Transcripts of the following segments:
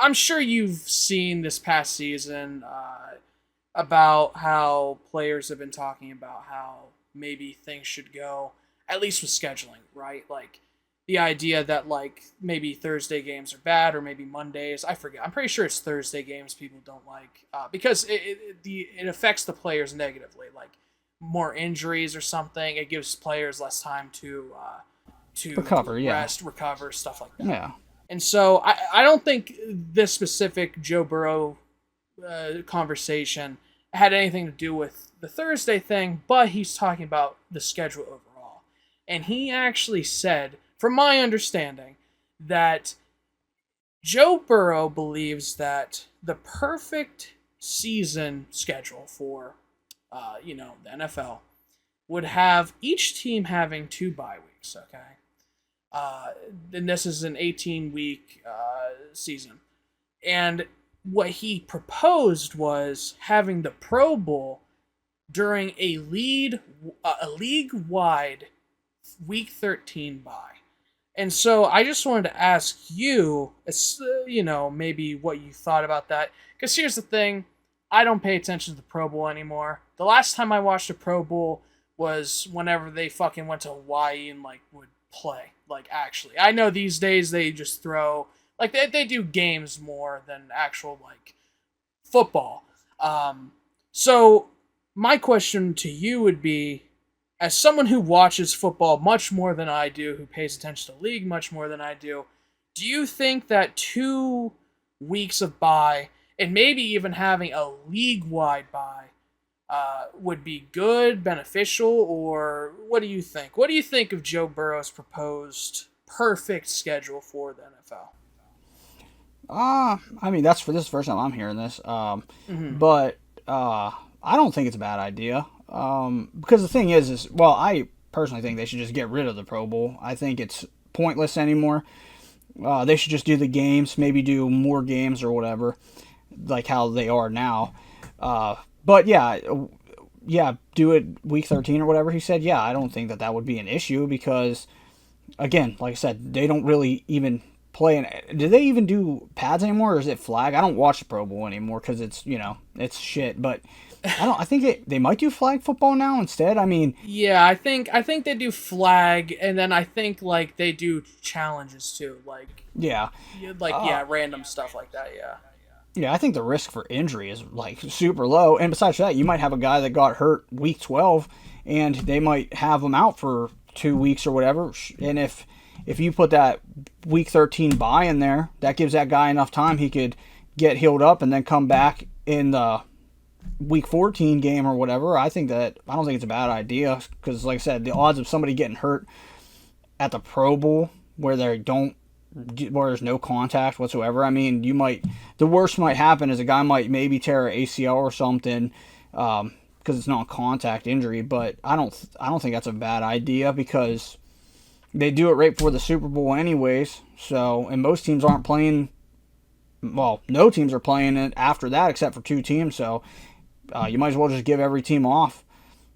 I'm sure you've seen this past season about how players have been talking about how maybe things should go, at least with scheduling, right? Like the idea that like maybe Thursday games are bad or maybe Mondays. I forget. I'm pretty sure it's Thursday games people don't like because it affects the players negatively. Like more injuries or something. It gives players less time to Recover, yeah. rest, recover, stuff like that. Yeah. And so I don't think this specific Joe Burrow conversation had anything to do with the Thursday thing, but he's talking about the schedule overall. And he actually said, from my understanding, that Joe Burrow believes that the perfect season schedule for, the NFL would have each team having 2 bye weeks. Okay, and this is an 18-week season, and what he proposed was having the Pro Bowl during a league wide Week 13 bye. And so I just wanted to ask you, maybe what you thought about that. Because here's the thing, I don't pay attention to the Pro Bowl anymore. The last time I watched a Pro Bowl was whenever they fucking went to Hawaii and like would play. Like actually, I know these days they just throw like they do games more than actual like football. So my question to you would be, as someone who watches football much more than I do, who pays attention to the league much more than I do you think that 2 weeks of bye and maybe even having a league-wide bye would be good, beneficial, or what do you think? What do you think of Joe Burrow's proposed perfect schedule for the NFL? I mean, that's for this first time I'm hearing this. Mm-hmm. But I don't think it's a bad idea. Because the thing is, well, I personally think they should just get rid of the Pro Bowl. I think it's pointless anymore. They should just do the games, maybe do more games or whatever, like how they are now. But yeah, do it week 13 or whatever he said. Yeah, I don't think that would be an issue because, again, like I said, they don't really even play. Do they even do pads anymore, or is it flag? I don't watch the Pro Bowl anymore because it's shit. But I think they might do flag football now instead. I mean, Yeah, I think they do flag, and then I think like they do challenges too, yeah, random stuff like that. Yeah. yeah. I think the risk for injury is like super low. And besides that, you might have a guy that got hurt week 12, and they might have him out for 2 weeks or whatever. And if you put that week 13 bye in there, that gives that guy enough time. He could get healed up and then come back in the week 14 game or whatever. I don't think it's a bad idea because, like I said, the odds of somebody getting hurt at the Pro Bowl where there's no contact whatsoever. I mean, the worst might happen is a guy might maybe tear an ACL or something because it's not a contact injury. But I don't think that's a bad idea because they do it right before the Super Bowl anyways. So, and most teams aren't playing. Well, no teams are playing it after that except for 2 teams. So you might as well just give every team off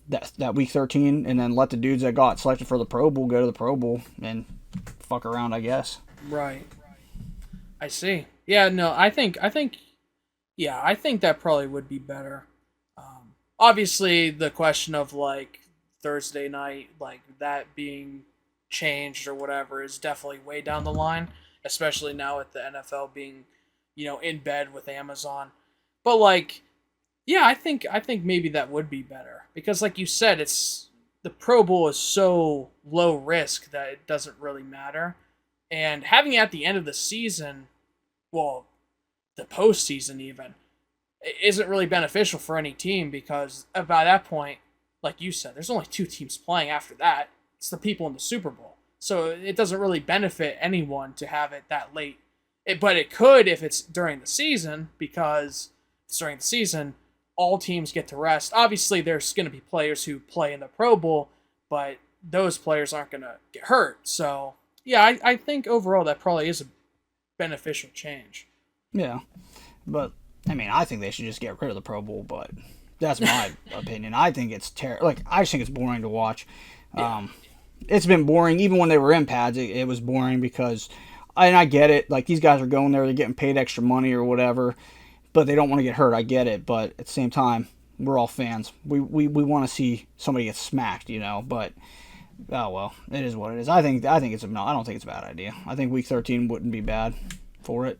that week 13 and then let the dudes that got selected for the Pro Bowl go to the Pro Bowl and fuck around, I guess. Right. I see. Yeah. No. I think that probably would be better. Obviously, the question of like Thursday night, like that being changed or whatever, is definitely way down the line. Especially now with the NFL being, in bed with Amazon. But like, yeah, I think maybe that would be better because, like you said, it's the Pro Bowl is so low risk that it doesn't really matter, and having it at the end of the season, well, the postseason even, isn't really beneficial for any team because by that point, like you said, there's only 2 teams playing after that. It's the people in the Super Bowl, so it doesn't really benefit anyone to have it that late. But it could if it's during the season because it's during the season all teams get to rest. Obviously, there's going to be players who play in the Pro Bowl, but those players aren't going to get hurt. So, yeah, I think overall that probably is a beneficial change. Yeah, but I mean, I think they should just get rid of the Pro Bowl. But that's my opinion. I think it's terrible. Like, I just think it's boring to watch. Yeah. It's been boring even when they were in pads. It was boring because and I get it. Like, these guys are going there, they're getting paid extra money or whatever, but they don't want to get hurt. I get it, but at the same time, we're all fans. We want to see somebody get smacked, But oh well, it is what it is. I think it's no. I don't think it's a bad idea. I think week 13 wouldn't be bad for it.